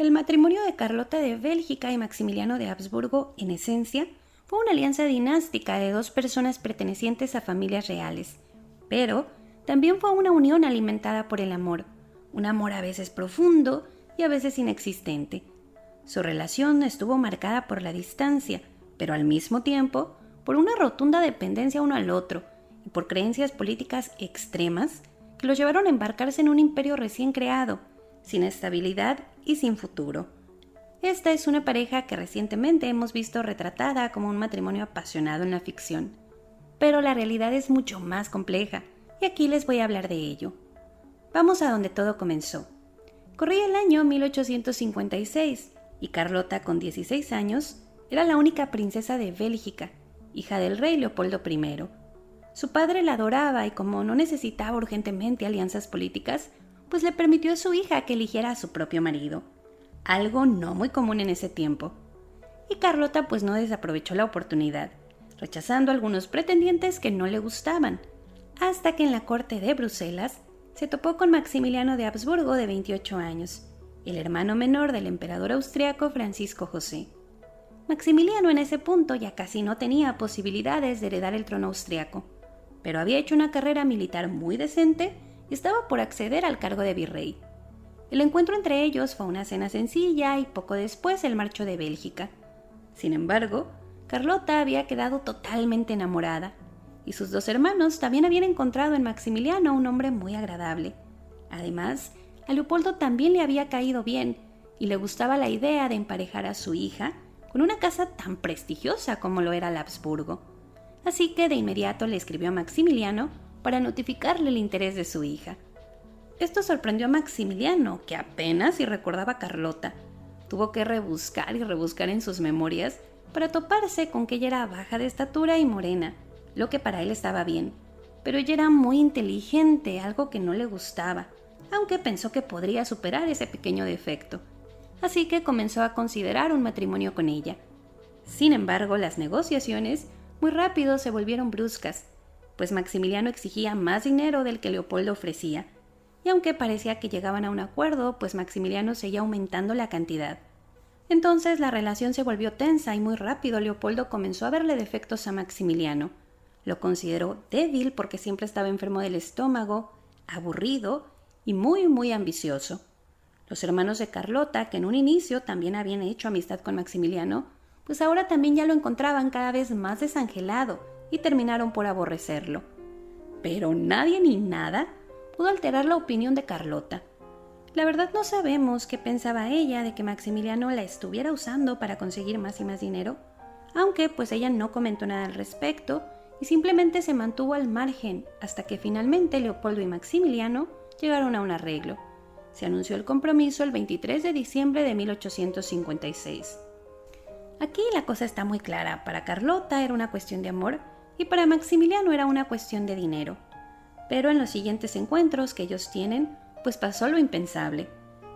El matrimonio de Carlota de Bélgica y Maximiliano de Habsburgo, en esencia, fue una alianza dinástica de dos personas pertenecientes a familias reales, pero también fue una unión alimentada por el amor, un amor a veces profundo y a veces inexistente. Su relación estuvo marcada por la distancia, pero al mismo tiempo por una rotunda dependencia uno al otro y por creencias políticas extremas que los llevaron a embarcarse en un imperio recién creado, sin estabilidad y sin futuro. Esta es una pareja que recientemente hemos visto retratada como un matrimonio apasionado en la ficción, pero la realidad es mucho más compleja y aquí les voy a hablar de ello. Vamos a donde todo comenzó. Corría el año 1856 y Carlota, con 16 años, era la única princesa de Bélgica, hija del rey Leopoldo I. Su padre la adoraba y como no necesitaba urgentemente alianzas políticas, pues le permitió a su hija que eligiera a su propio marido, algo no muy común en ese tiempo. Y Carlota pues no desaprovechó la oportunidad, rechazando algunos pretendientes que no le gustaban, hasta que en la corte de Bruselas se topó con Maximiliano de Habsburgo, de 28 años, el hermano menor del emperador austriaco Francisco José. Maximiliano en ese punto ya casi no tenía posibilidades de heredar el trono austriaco, pero había hecho una carrera militar muy decente y estaba por acceder al cargo de virrey. El encuentro entre ellos fue una cena sencilla y poco después el marcho de Bélgica. Sin embargo, Carlota había quedado totalmente enamorada y sus dos hermanos también habían encontrado en Maximiliano un hombre muy agradable. Además, a Leopoldo también le había caído bien y le gustaba la idea de emparejar a su hija con una casa tan prestigiosa como lo era el Habsburgo. Así que de inmediato le escribió a Maximiliano para notificarle el interés de su hija. Esto sorprendió a Maximiliano, que apenas si recordaba a Carlota. Tuvo que rebuscar y rebuscar en sus memorias para toparse con que ella era baja de estatura y morena, lo que para él estaba bien. Pero ella era muy inteligente, algo que no le gustaba, aunque pensó que podría superar ese pequeño defecto. Así que comenzó a considerar un matrimonio con ella. Sin embargo, las negociaciones muy rápido se volvieron bruscas, pues Maximiliano exigía más dinero del que Leopoldo ofrecía, y aunque parecía que llegaban a un acuerdo, pues Maximiliano seguía aumentando la cantidad. Entonces la relación se volvió tensa y muy rápido Leopoldo comenzó a verle defectos a Maximiliano. Lo consideró débil porque siempre estaba enfermo del estómago, aburrido y muy ambicioso. Los hermanos de Carlota, que en un inicio también habían hecho amistad con Maximiliano, pues ahora también ya lo encontraban cada vez más desangelado y terminaron por aborrecerlo. Pero nadie ni nada pudo alterar la opinión de Carlota. La verdad no sabemos qué pensaba ella de que Maximiliano la estuviera usando para conseguir más y más dinero, aunque pues ella no comentó nada al respecto y simplemente se mantuvo al margen hasta que finalmente Leopoldo y Maximiliano llegaron a un arreglo. Se anunció el compromiso el 23 de diciembre de 1856. Aquí la cosa está muy clara. Para Carlota era una cuestión de amor y para Maximiliano era una cuestión de dinero. Pero en los siguientes encuentros que ellos tienen, pues pasó lo impensable.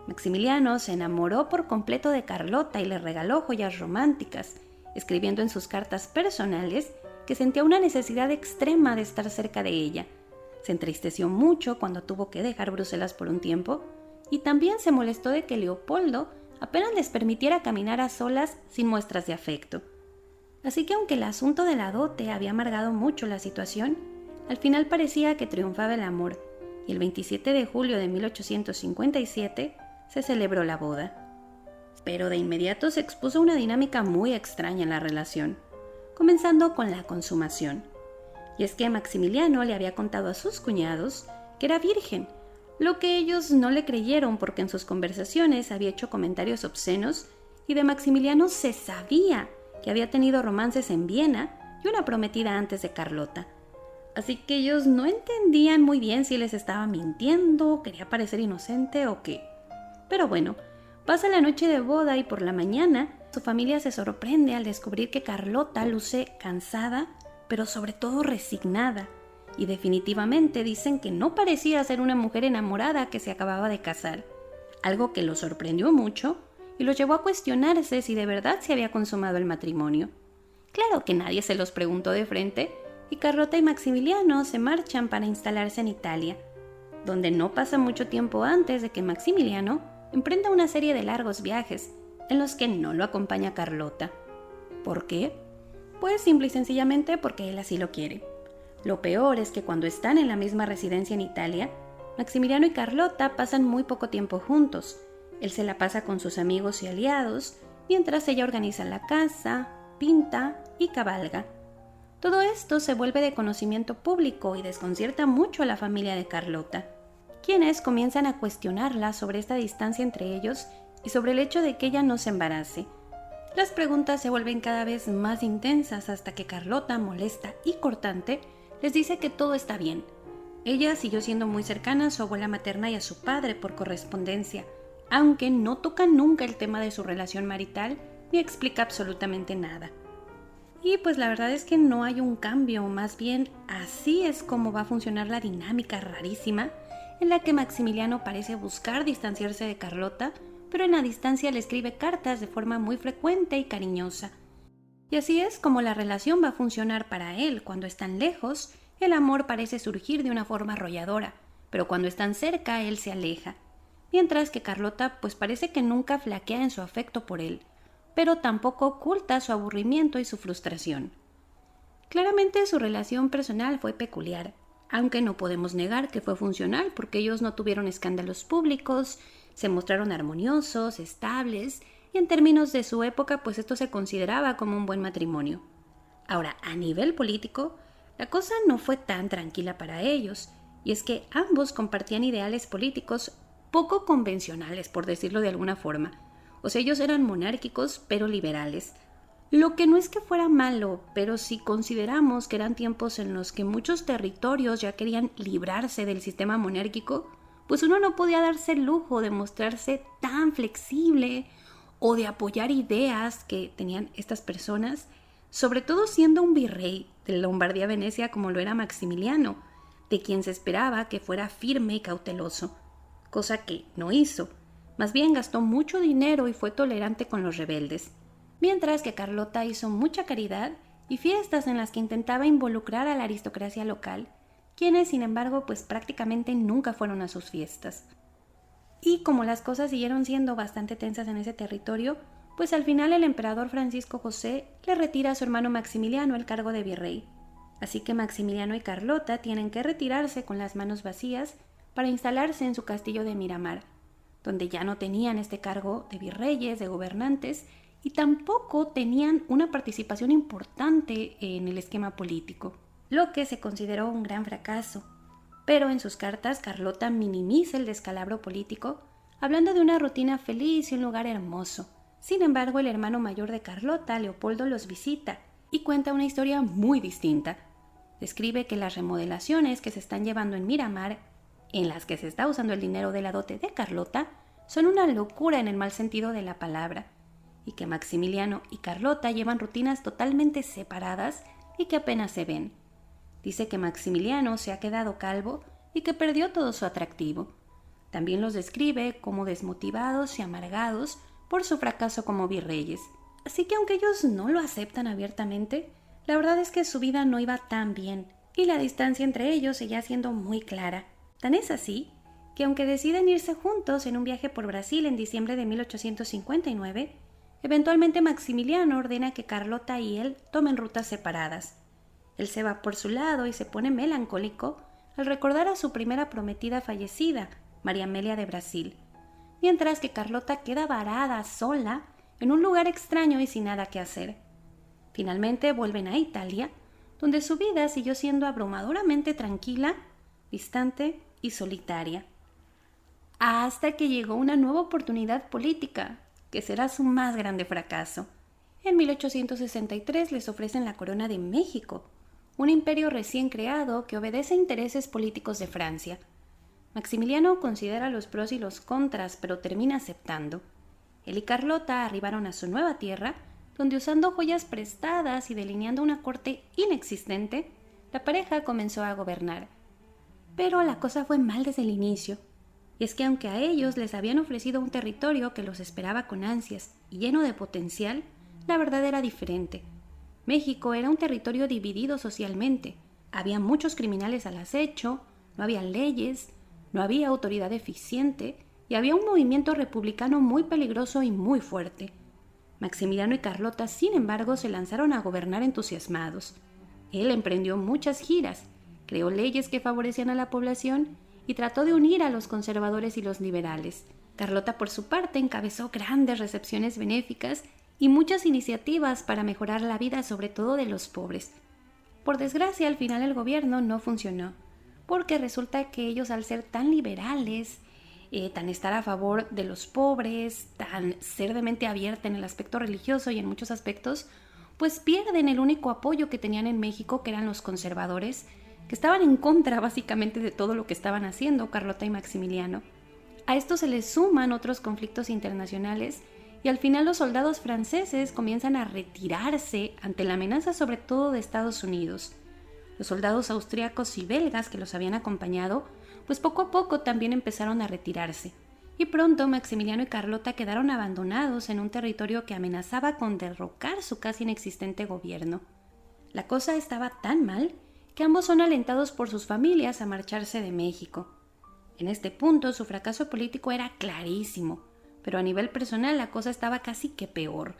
Maximiliano se enamoró por completo de Carlota y le regaló joyas románticas, escribiendo en sus cartas personales que sentía una necesidad extrema de estar cerca de ella. Se entristeció mucho cuando tuvo que dejar Bruselas por un tiempo y también se molestó de que Leopoldo apenas les permitiera caminar a solas sin muestras de afecto. Así que aunque el asunto de la dote había amargado mucho la situación, al final parecía que triunfaba el amor, y el 27 de julio de 1857 se celebró la boda. Pero de inmediato se expuso una dinámica muy extraña en la relación, comenzando con la consumación. Y es que Maximiliano le había contado a sus cuñados que era virgen, lo que ellos no le creyeron porque en sus conversaciones había hecho comentarios obscenos y de Maximiliano se sabía que había tenido romances en Viena y una prometida antes de Carlota. Así que ellos no entendían muy bien si les estaba mintiendo, quería parecer inocente o qué. Pero bueno, pasa la noche de boda y por la mañana su familia se sorprende al descubrir que Carlota luce cansada, pero sobre todo resignada. Y definitivamente dicen que no parecía ser una mujer enamorada que se acababa de casar, algo que los sorprendió mucho y los llevó a cuestionarse si de verdad se había consumado el matrimonio. Claro que nadie se los preguntó de frente y Carlota y Maximiliano se marchan para instalarse en Italia, donde no pasa mucho tiempo antes de que Maximiliano emprende una serie de largos viajes en los que no lo acompaña Carlota. ¿Por qué? Pues simple y sencillamente porque él así lo quiere. Lo peor es que cuando están en la misma residencia en Italia, Maximiliano y Carlota pasan muy poco tiempo juntos. Él se la pasa con sus amigos y aliados, mientras ella organiza la casa, pinta y cabalga. Todo esto se vuelve de conocimiento público y desconcierta mucho a la familia de Carlota, quienes comienzan a cuestionarla sobre esta distancia entre ellos y sobre el hecho de que ella no se embarace. Las preguntas se vuelven cada vez más intensas hasta que Carlota, molesta y cortante, les dice que todo está bien. Ella siguió siendo muy cercana a su abuela materna y a su padre por correspondencia, aunque no toca nunca el tema de su relación marital ni explica absolutamente nada. Y pues la verdad es que no hay un cambio, más bien así es como va a funcionar la dinámica rarísima en la que Maximiliano parece buscar distanciarse de Carlota, pero en la distancia le escribe cartas de forma muy frecuente y cariñosa. Y así es como la relación va a funcionar para él. Cuando están lejos, el amor parece surgir de una forma arrolladora, pero cuando están cerca, él se aleja. Mientras que Carlota pues parece que nunca flaquea en su afecto por él, pero tampoco oculta su aburrimiento y su frustración. Claramente su relación personal fue peculiar, aunque no podemos negar que fue funcional porque ellos no tuvieron escándalos públicos, se mostraron armoniosos, estables, y en términos de su época pues esto se consideraba como un buen matrimonio. Ahora, a nivel político, la cosa no fue tan tranquila para ellos, y es que ambos compartían ideales políticos poco convencionales, por decirlo de alguna forma. O sea, ellos eran monárquicos pero liberales. Lo que no es que fuera malo, pero si consideramos que eran tiempos en los que muchos territorios ya querían librarse del sistema monárquico, pues uno no podía darse el lujo de mostrarse tan flexible o de apoyar ideas que tenían estas personas, sobre todo siendo un virrey de Lombardía-Venecia como lo era Maximiliano, de quien se esperaba que fuera firme y cauteloso, cosa que no hizo. Más bien gastó mucho dinero y fue tolerante con los rebeldes, mientras que Carlota hizo mucha caridad y fiestas en las que intentaba involucrar a la aristocracia local, quienes sin embargo pues prácticamente nunca fueron a sus fiestas. Y como las cosas siguieron siendo bastante tensas en ese territorio, pues al final el emperador Francisco José le retira a su hermano Maximiliano el cargo de virrey. Así que Maximiliano y Carlota tienen que retirarse con las manos vacías para instalarse en su castillo de Miramar, donde ya no tenían este cargo de virreyes, de gobernantes, y tampoco tenían una participación importante en el esquema político, lo que se consideró un gran fracaso. Pero en sus cartas Carlota minimiza el descalabro político, hablando de una rutina feliz y un lugar hermoso. Sin embargo, el hermano mayor de Carlota, Leopoldo, los visita y cuenta una historia muy distinta. Describe que las remodelaciones que se están llevando en Miramar, en las que se está usando el dinero de la dote de Carlota, son una locura en el mal sentido de la palabra, y que Maximiliano y Carlota llevan rutinas totalmente separadas y que apenas se ven. Dice que Maximiliano se ha quedado calvo y que perdió todo su atractivo. También los describe como desmotivados y amargados por su fracaso como virreyes. Así que aunque ellos no lo aceptan abiertamente, la verdad es que su vida no iba tan bien y la distancia entre ellos seguía siendo muy clara. Tan es así que aunque deciden irse juntos en un viaje por Brasil en diciembre de 1859, eventualmente Maximiliano ordena que Carlota y él tomen rutas separadas. Él se va por su lado y se pone melancólico al recordar a su primera prometida fallecida, María Amelia de Brasil, mientras que Carlota queda varada sola en un lugar extraño y sin nada que hacer. Finalmente vuelven a Italia, donde su vida siguió siendo abrumadoramente tranquila, distante y solitaria. Hasta que llegó una nueva oportunidad política, que será su más grande fracaso. En 1863 les ofrecen la corona de México, un imperio recién creado que obedece a intereses políticos de Francia. Maximiliano considera los pros y los contras, pero termina aceptando. Él y Carlota arribaron a su nueva tierra, donde usando joyas prestadas y delineando una corte inexistente, la pareja comenzó a gobernar. Pero la cosa fue mal desde el inicio, y es que aunque a ellos les habían ofrecido un territorio que los esperaba con ansias y lleno de potencial, la verdad era diferente. México era un territorio dividido socialmente, había muchos criminales al acecho, no había leyes, no había autoridad eficiente, y había un movimiento republicano muy peligroso y muy fuerte. Maximiliano y Carlota, sin embargo, se lanzaron a gobernar entusiasmados. Él emprendió muchas giras, creó leyes que favorecían a la población y trató de unir a los conservadores y los liberales. Carlota, por su parte, encabezó grandes recepciones benéficas y muchas iniciativas para mejorar la vida, sobre todo de los pobres. Por desgracia, al final el gobierno no funcionó, porque resulta que ellos, al ser tan liberales, tan estar a favor de los pobres, tan ser de mente abierta en el aspecto religioso y en muchos aspectos, pues pierden el único apoyo que tenían en México, que eran los conservadores, que estaban en contra básicamente de todo lo que estaban haciendo Carlota y Maximiliano. A esto se les suman otros conflictos internacionales y al final los soldados franceses comienzan a retirarse ante la amenaza sobre todo de Estados Unidos. Los soldados austriacos y belgas que los habían acompañado, pues poco a poco también empezaron a retirarse. Y pronto Maximiliano y Carlota quedaron abandonados en un territorio que amenazaba con derrocar su casi inexistente gobierno. La cosa estaba tan mal que ambos son alentados por sus familias a marcharse de México. En este punto su fracaso político era clarísimo, pero a nivel personal la cosa estaba casi que peor.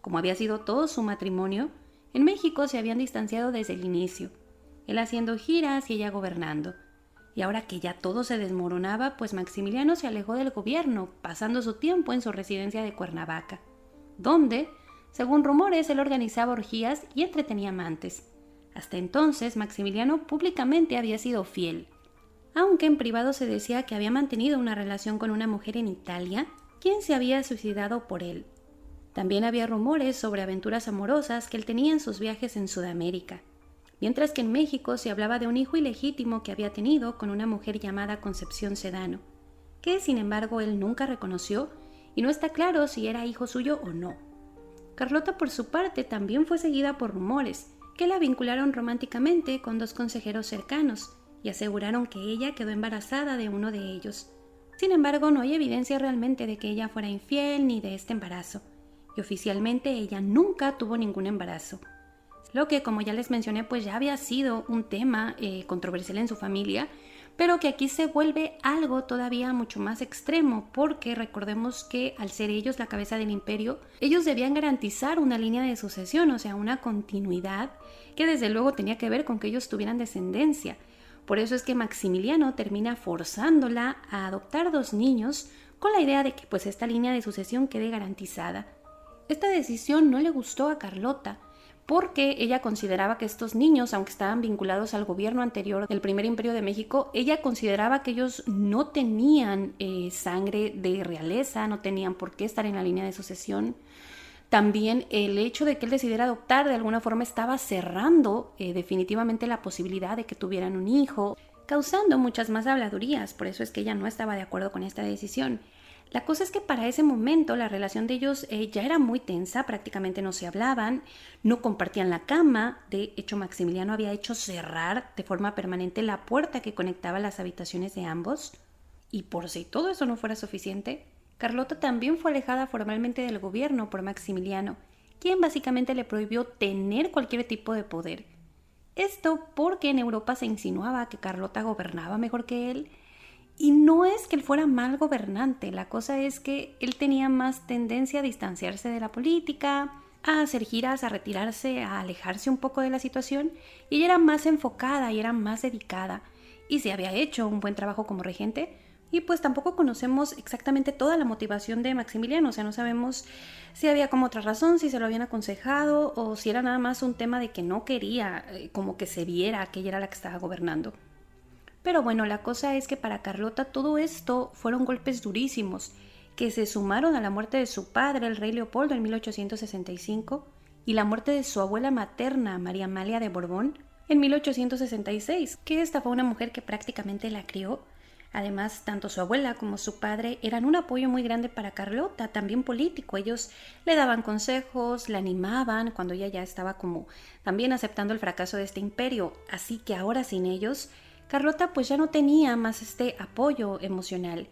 Como había sido todo su matrimonio, en México se habían distanciado desde el inicio, él haciendo giras y ella gobernando. Y ahora que ya todo se desmoronaba, pues Maximiliano se alejó del gobierno, pasando su tiempo en su residencia de Cuernavaca, donde, según rumores, él organizaba orgías y entretenía amantes. Hasta entonces, Maximiliano públicamente había sido fiel, aunque en privado se decía que había mantenido una relación con una mujer en Italia, quien se había suicidado por él. También había rumores sobre aventuras amorosas que él tenía en sus viajes en Sudamérica, mientras que en México se hablaba de un hijo ilegítimo que había tenido con una mujer llamada Concepción Sedano, que sin embargo él nunca reconoció y no está claro si era hijo suyo o no. Carlota, por su parte, también fue seguida por rumores que la vincularon románticamente con dos consejeros cercanos y aseguraron que ella quedó embarazada de uno de ellos. Sin embargo, no hay evidencia realmente de que ella fuera infiel ni de este embarazo, y oficialmente ella nunca tuvo ningún embarazo. Lo que, como ya les mencioné, pues ya había sido un tema controversial en su familia, pero que aquí se vuelve algo todavía mucho más extremo, porque recordemos que al ser ellos la cabeza del imperio, ellos debían garantizar una línea de sucesión, o sea, una continuidad que desde luego tenía que ver con que ellos tuvieran descendencia. Por eso es que Maximiliano termina forzándola a adoptar 2 niños con la idea de que pues esta línea de sucesión quede garantizada. Esta decisión no le gustó a Carlota, porque ella consideraba que estos niños, aunque estaban vinculados al gobierno anterior del Primer Imperio de México, ella consideraba que ellos no tenían sangre de realeza, no tenían por qué estar en la línea de sucesión. También el hecho de que él decidiera adoptar de alguna forma estaba cerrando definitivamente la posibilidad de que tuvieran un hijo, causando muchas más habladurías. Por eso es que ella no estaba de acuerdo con esta decisión. La cosa es que para ese momento la relación de ellos ya era muy tensa, prácticamente no se hablaban, no compartían la cama. De hecho, Maximiliano había hecho cerrar de forma permanente la puerta que conectaba las habitaciones de ambos. Y por si todo eso no fuera suficiente, Carlota también fue alejada formalmente del gobierno por Maximiliano, quien básicamente le prohibió tener cualquier tipo de poder. Esto porque en Europa se insinuaba que Carlota gobernaba mejor que él. Y no es que él fuera mal gobernante, la cosa es que él tenía más tendencia a distanciarse de la política, a hacer giras, a retirarse, a alejarse un poco de la situación, y ella era más enfocada y era más dedicada, y se había hecho un buen trabajo como regente, y pues tampoco conocemos exactamente toda la motivación de Maximiliano, o sea, no sabemos si había como otra razón, si se lo habían aconsejado, o si era nada más un tema de que no quería como que se viera que ella era la que estaba gobernando. Pero bueno, la cosa es que para Carlota todo esto fueron golpes durísimos, que se sumaron a la muerte de su padre, el rey Leopoldo, en 1865, y la muerte de su abuela materna, María Amalia de Borbón, en 1866, que esta fue una mujer que prácticamente la crió. Además, tanto su abuela como su padre eran un apoyo muy grande para Carlota, también político. Ellos le daban consejos, la animaban cuando ella ya estaba como también aceptando el fracaso de este imperio. Así que ahora sin ellos, Carlota pues ya no tenía más este apoyo emocional,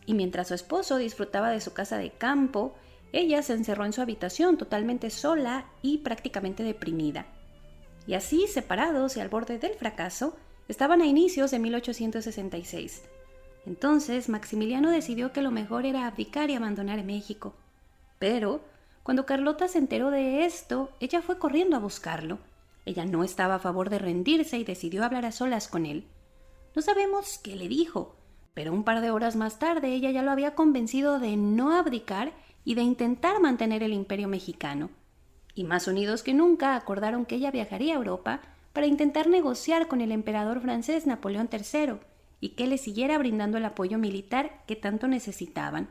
y mientras su esposo disfrutaba de su casa de campo, ella se encerró en su habitación totalmente sola y prácticamente deprimida. Y así, separados y al borde del fracaso, estaban a inicios de 1866. Entonces Maximiliano decidió que lo mejor era abdicar y abandonar México. Pero, cuando Carlota se enteró de esto, ella fue corriendo a buscarlo. Ella no estaba a favor de rendirse y decidió hablar a solas con él. No sabemos qué le dijo, pero un par de horas más tarde ella ya lo había convencido de no abdicar y de intentar mantener el imperio mexicano. Y más unidos que nunca acordaron que ella viajaría a Europa para intentar negociar con el emperador francés Napoleón III y que le siguiera brindando el apoyo militar que tanto necesitaban.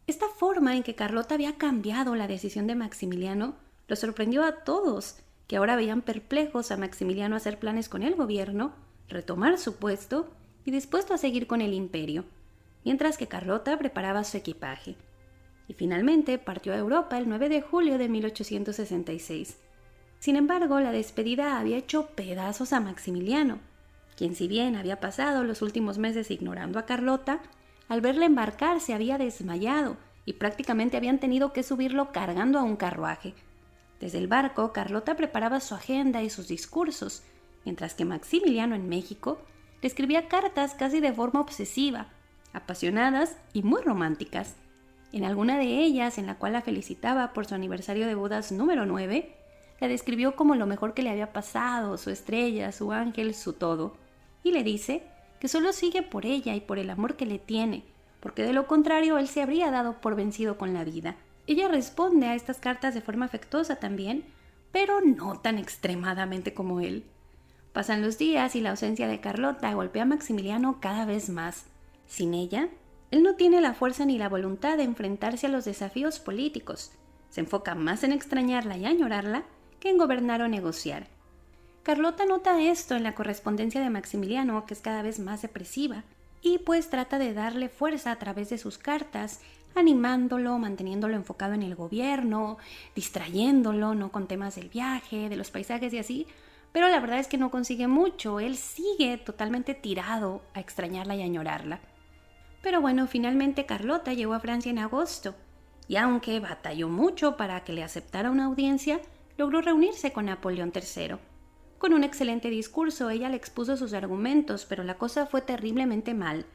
Esta forma en que Carlota había cambiado la decisión de Maximiliano lo sorprendió a todos, que ahora veían perplejos a Maximiliano hacer planes con el gobierno, retomar su puesto y dispuesto a seguir con el imperio, mientras que Carlota preparaba su equipaje. Y finalmente partió a Europa el 9 de julio de 1866. Sin embargo, la despedida había hecho pedazos a Maximiliano, quien si bien había pasado los últimos meses ignorando a Carlota, al verla embarcar se había desmayado y prácticamente habían tenido que subirlo cargando a un carruaje. Desde el barco, Carlota preparaba su agenda y sus discursos, mientras que Maximiliano en México le escribía cartas casi de forma obsesiva, apasionadas y muy románticas. En alguna de ellas, en la cual la felicitaba por su aniversario de bodas número 9, la describió como lo mejor que le había pasado, su estrella, su ángel, su todo, y le dice que solo sigue por ella y por el amor que le tiene, porque de lo contrario él se habría dado por vencido con la vida. Ella responde a estas cartas de forma afectuosa también, pero no tan extremadamente como él. Pasan los días y la ausencia de Carlota golpea a Maximiliano cada vez más. Sin ella, él no tiene la fuerza ni la voluntad de enfrentarse a los desafíos políticos. Se enfoca más en extrañarla y añorarla que en gobernar o negociar. Carlota nota esto en la correspondencia de Maximiliano, que es cada vez más depresiva, y pues trata de darle fuerza a través de sus cartas, animándolo, manteniéndolo enfocado en el gobierno, distrayéndolo, no con temas del viaje, de los paisajes y así, pero la verdad es que no consigue mucho, él sigue totalmente tirado a extrañarla y añorarla. Pero bueno, finalmente Carlota llegó a Francia en agosto, y aunque batalló mucho para que le aceptara una audiencia, logró reunirse con Napoleón III. Con un excelente discurso, ella le expuso sus argumentos, pero la cosa fue terriblemente mal.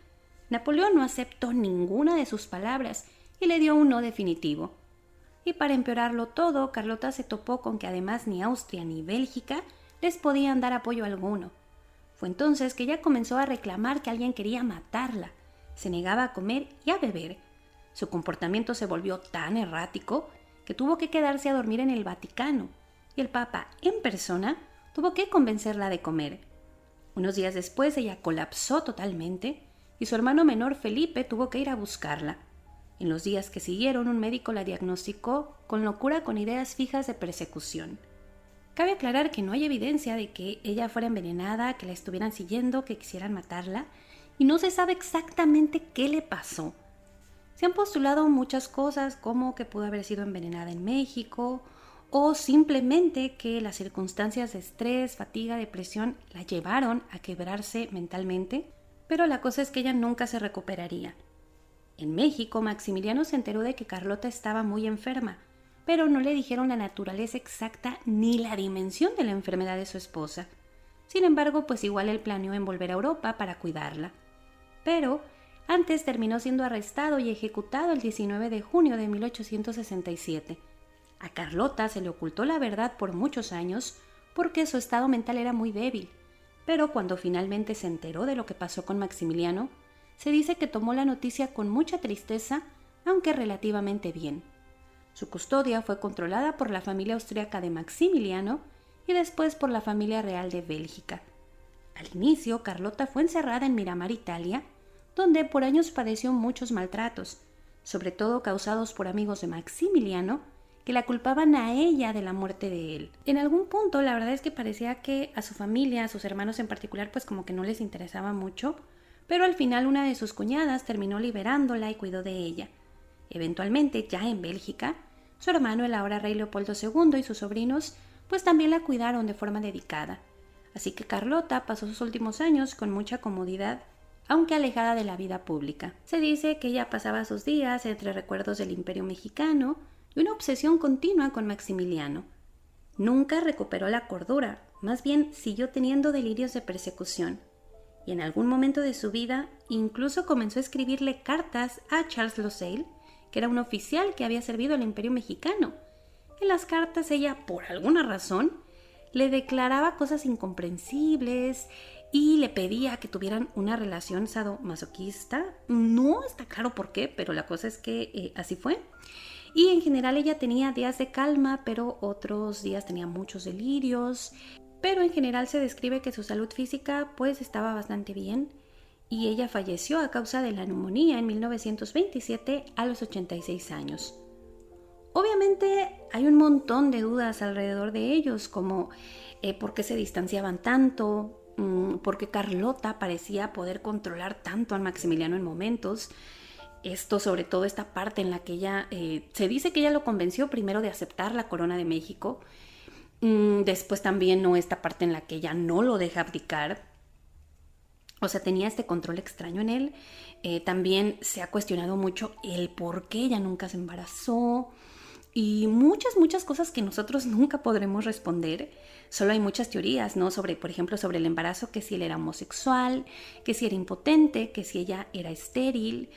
Napoleón no aceptó ninguna de sus palabras y le dio un no definitivo. Y para empeorarlo todo, Carlota se topó con que además ni Austria ni Bélgica les podían dar apoyo alguno. Fue entonces que ella comenzó a reclamar que alguien quería matarla. Se negaba a comer y a beber. Su comportamiento se volvió tan errático que tuvo que quedarse a dormir en el Vaticano, y el Papa en persona tuvo que convencerla de comer. Unos días después ella colapsó totalmente y su hermano menor Felipe tuvo que ir a buscarla. En los días que siguieron, un médico la diagnosticó con locura con ideas fijas de persecución. Cabe aclarar que no hay evidencia de que ella fuera envenenada, que la estuvieran siguiendo, que quisieran matarla, y no se sabe exactamente qué le pasó. Se han postulado muchas cosas, como que pudo haber sido envenenada en México, o simplemente que las circunstancias de estrés, fatiga, depresión la llevaron a quebrarse mentalmente, pero la cosa es que ella nunca se recuperaría. En México, Maximiliano se enteró de que Carlota estaba muy enferma, pero no le dijeron la naturaleza exacta ni la dimensión de la enfermedad de su esposa. Sin embargo, pues igual él planeó en volver a Europa para cuidarla. Pero antes terminó siendo arrestado y ejecutado el 19 de junio de 1867. A Carlota se le ocultó la verdad por muchos años porque su estado mental era muy débil, pero cuando finalmente se enteró de lo que pasó con Maximiliano, se dice que tomó la noticia con mucha tristeza, aunque relativamente bien. Su custodia fue controlada por la familia austríaca de Maximiliano y después por la familia real de Bélgica. Al inicio, Carlota fue encerrada en Miramar, Italia, donde por años padeció muchos maltratos, sobre todo causados por amigos de Maximiliano, que la culpaban a ella de la muerte de él. En algún punto, la verdad es que parecía que a su familia, a sus hermanos en particular, pues como que no les interesaba mucho, pero al final una de sus cuñadas terminó liberándola y cuidó de ella. Eventualmente, ya en Bélgica, su hermano, el ahora rey Leopoldo II, y sus sobrinos, pues también la cuidaron de forma dedicada. Así que Carlota pasó sus últimos años con mucha comodidad, aunque alejada de la vida pública. Se dice que ella pasaba sus días entre recuerdos del Imperio Mexicano y una obsesión continua con Maximiliano. Nunca recuperó la cordura, más bien siguió teniendo delirios de persecución. y en algún momento de su vida incluso comenzó a escribirle cartas a Charles Loisel, que era un oficial que había servido al Imperio Mexicano. En las cartas ella, por alguna razón, le declaraba cosas incomprensibles y le pedía que tuvieran una relación sadomasoquista. No está claro por qué, pero la cosa es que así fue. Y en general ella tenía días de calma, pero otros días tenía muchos delirios. Pero en general se describe que su salud física pues estaba bastante bien y ella falleció a causa de la neumonía en 1927 a los 86 años. Obviamente hay un montón de dudas alrededor de ellos, como por qué se distanciaban tanto, por qué Carlota parecía poder controlar tanto a Maximiliano en momentos. Esto, sobre todo esta parte en la que ella, se dice que ella lo convenció primero de aceptar la corona de México, después también esta parte en la que ella no lo deja abdicar. O sea, tenía este control extraño en él. También se ha cuestionado mucho el por qué ella nunca se embarazó. Y muchas cosas que nosotros nunca podremos responder. Solo hay muchas teorías, ¿no? Sobre, por ejemplo, sobre el embarazo, que si él era homosexual, que si era impotente, que si ella era estéril.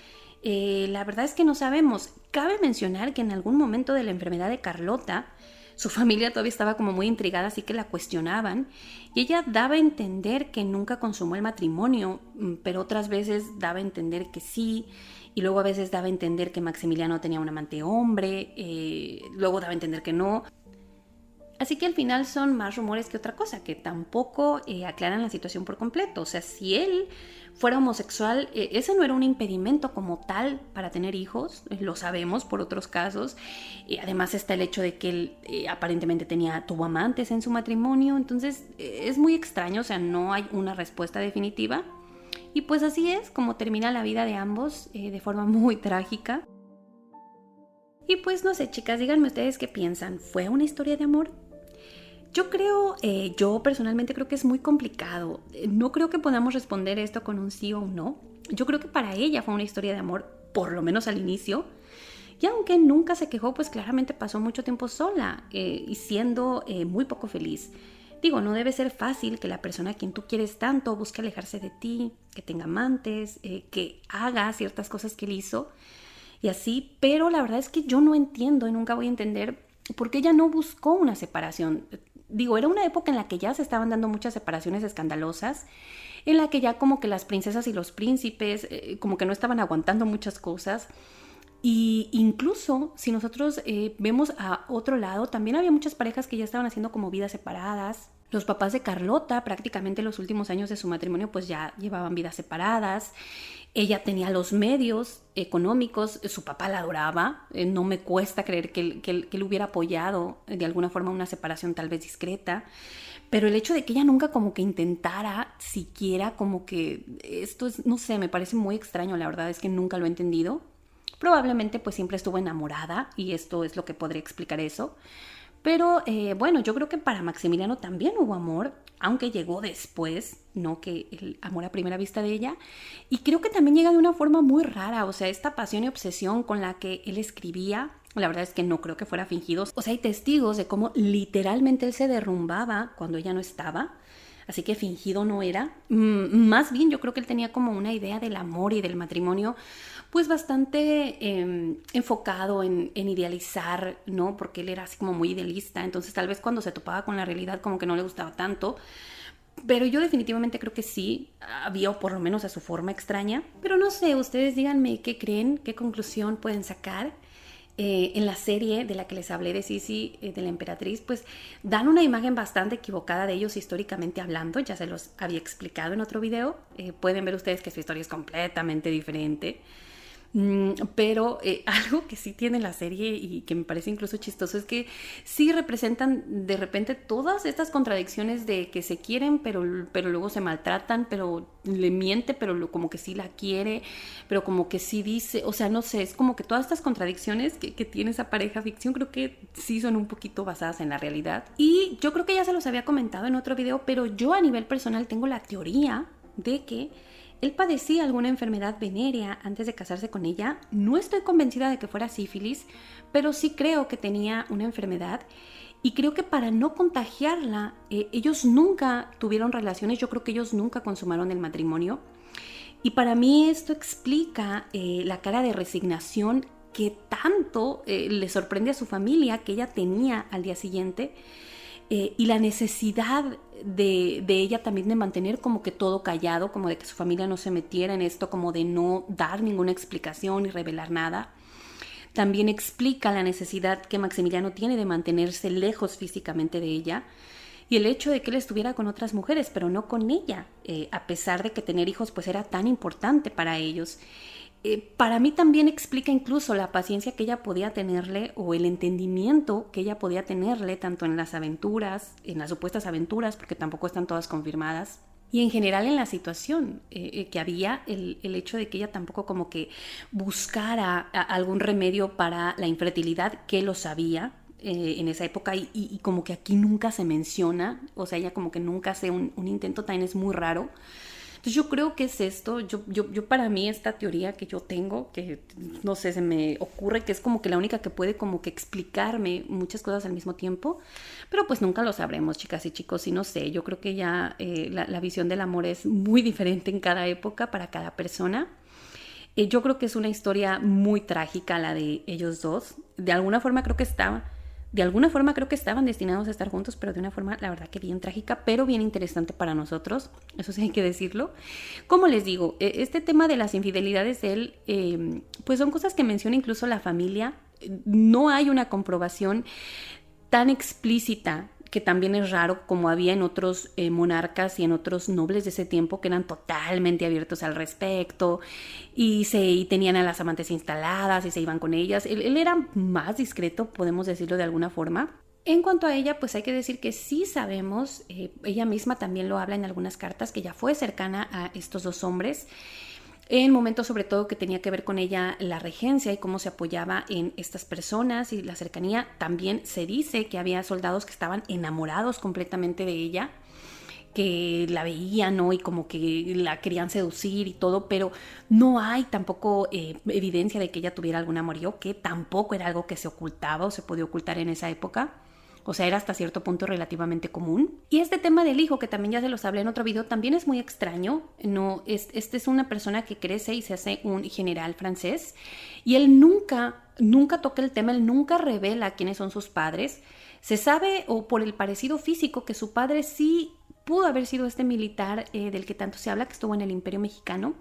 La verdad es que no sabemos. Cabe mencionar que en algún momento de la enfermedad de Carlota, su familia todavía estaba como muy intrigada, así que la cuestionaban. Y ella daba a entender que nunca consumó el matrimonio, pero otras veces daba a entender que sí. Y luego a veces daba a entender que Maximiliano tenía un amante hombre, luego daba a entender que no. Así que al final son más rumores que otra cosa, que tampoco aclaran la situación por completo. O sea, si él fuera homosexual, ese no era un impedimento como tal para tener hijos, lo sabemos por otros casos. Además está el hecho de que él aparentemente tuvo amantes en su matrimonio, entonces es muy extraño, o sea, no hay una respuesta definitiva. Y pues así es como termina la vida de ambos, de forma muy trágica. Y pues no sé, chicas, díganme ustedes qué piensan. ¿Fue una historia de amor? Yo personalmente creo que es muy complicado. No creo que podamos responder esto con un sí o un no. Yo creo que para ella fue una historia de amor, por lo menos al inicio. Y aunque nunca se quejó, pues claramente pasó mucho tiempo sola y siendo muy poco feliz. Digo, no debe ser fácil que la persona a quien tú quieres tanto busque alejarse de ti, que tenga amantes, que haga ciertas cosas que él hizo y así, pero la verdad es que yo no entiendo y nunca voy a entender por qué ella no buscó una separación. Digo, era una época en la que ya se estaban dando muchas separaciones escandalosas, en la que ya como que las princesas y los príncipes como que no estaban aguantando muchas cosas. Y incluso si nosotros vemos a otro lado, también había muchas parejas que ya estaban haciendo como vidas separadas. Los papás de Carlota prácticamente los últimos años de su matrimonio pues ya llevaban vidas separadas. Ella tenía los medios económicos, su papá la adoraba. No me cuesta creer que él hubiera apoyado de alguna forma una separación tal vez discreta. Pero el hecho de que ella nunca como que intentara siquiera como que esto es, no sé, me parece muy extraño, la verdad es que nunca lo he entendido. Probablemente pues siempre estuvo enamorada y esto es lo que podría explicar eso. Pero bueno, yo creo que para Maximiliano también hubo amor, aunque llegó después, no que el amor a primera vista de ella. Y creo que también llega de una forma muy rara, o sea, esta pasión y obsesión con la que él escribía, la verdad es que no creo que fuera fingido. O sea, hay testigos de cómo literalmente él se derrumbaba cuando ella no estaba. Así que fingido no era. Más bien yo creo que él tenía como una idea del amor y del matrimonio pues bastante enfocado en idealizar, ¿no? Porque él era así como muy idealista, entonces tal vez cuando se topaba con la realidad como que no le gustaba tanto. Pero yo definitivamente creo que sí, había o por lo menos a su forma extraña. Pero no sé, ustedes díganme qué creen, qué conclusión pueden sacar. En la serie de la que les hablé de Sisi, de la emperatriz, pues dan una imagen bastante equivocada de ellos históricamente hablando, ya se los había explicado en otro video, pueden ver ustedes que su historia es completamente diferente. Pero algo que sí tiene la serie y que me parece incluso chistoso es que sí representan de repente todas estas contradicciones de que se quieren pero luego se maltratan, pero le miente pero como que sí la quiere, pero como que sí dice, o sea, no sé, es como que todas estas contradicciones que tiene esa pareja ficción creo que sí son un poquito basadas en la realidad. Y yo creo que ya se los había comentado en otro video, pero yo a nivel personal tengo la teoría de que él padecía alguna enfermedad venérea antes de casarse con ella. No estoy convencida de que fuera sífilis, pero sí creo que tenía una enfermedad. Y creo que para no contagiarla, ellos nunca tuvieron relaciones, yo creo que ellos nunca consumaron el matrimonio. Y para mí esto explica la cara de resignación que tanto le sorprende a su familia que ella tenía al día siguiente, y la necesidad de ella también de mantener como que todo callado, como de que su familia no se metiera en esto, como de no dar ninguna explicación y revelar nada. También explica la necesidad que Maximiliano tiene de mantenerse lejos físicamente de ella y el hecho de que él estuviera con otras mujeres, pero no con ella, a pesar de que tener hijos pues era tan importante para ellos. Para mí también explica incluso la paciencia que ella podía tenerle o el entendimiento que ella podía tenerle tanto en las aventuras, en las supuestas aventuras, porque tampoco están todas confirmadas, y en general en la situación que había, el hecho de que ella tampoco como que buscara algún remedio para la infertilidad, que lo sabía en esa época y como que aquí nunca se menciona, o sea, ella como que nunca hace un intento, también es muy raro. Entonces yo creo que es esto, yo para mí esta teoría que yo tengo, que no sé, se me ocurre que es como que la única que puede como que explicarme muchas cosas al mismo tiempo, pero pues nunca lo sabremos, chicas y chicos, y no sé, yo creo que ya la visión del amor es muy diferente en cada época para cada persona. Yo creo que es una historia muy trágica la de ellos dos, de alguna forma creo que estaban destinados a estar juntos, pero de una forma, la verdad que bien trágica, pero bien interesante para nosotros, eso sí hay que decirlo. Como les digo, este tema de las infidelidades de él, pues son cosas que menciona incluso la familia. No hay una comprobación tan explícita, que también es raro, como había en otros monarcas y en otros nobles de ese tiempo que eran totalmente abiertos al respecto y tenían a las amantes instaladas y se iban con ellas. Él era más discreto, podemos decirlo de alguna forma. En cuanto a ella, pues hay que decir que sí sabemos, ella misma también lo habla en algunas cartas, que ya fue cercana a estos dos hombres, en momentos sobre todo que tenía que ver con ella la regencia y cómo se apoyaba en estas personas y la cercanía. También se dice que había soldados que estaban enamorados completamente de ella, que la veían, ¿no? Y como que la querían seducir y todo, pero no hay tampoco evidencia de que ella tuviera algún amorío, que tampoco era algo que se ocultaba o se podía ocultar en esa época. O sea, era hasta cierto punto relativamente común. Y este tema del hijo, que también ya se los hablé en otro video, también es muy extraño. No, este es una persona que crece y se hace un general francés. Y él nunca toca el tema, él nunca revela quiénes son sus padres. Se sabe, o por el parecido físico, que su padre sí pudo haber sido este militar del que tanto se habla, que estuvo en el Imperio Mexicano.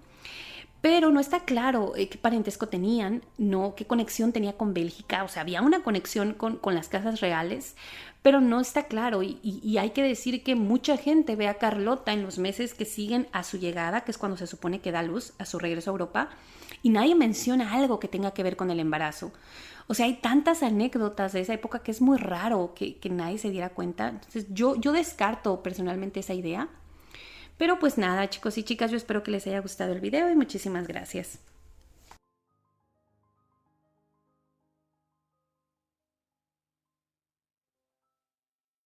Pero no está claro qué parentesco tenían, no qué conexión tenía con Bélgica. O sea, había una conexión con las casas reales, pero no está claro. Y hay que decir que mucha gente ve a Carlota en los meses que siguen a su llegada, que es cuando se supone que da luz a su regreso a Europa, y nadie menciona algo que tenga que ver con el embarazo. O sea, hay tantas anécdotas de esa época que es muy raro que nadie se diera cuenta. Entonces yo descarto personalmente esa idea. Pero pues nada, chicos y chicas, yo espero que les haya gustado el video y muchísimas gracias.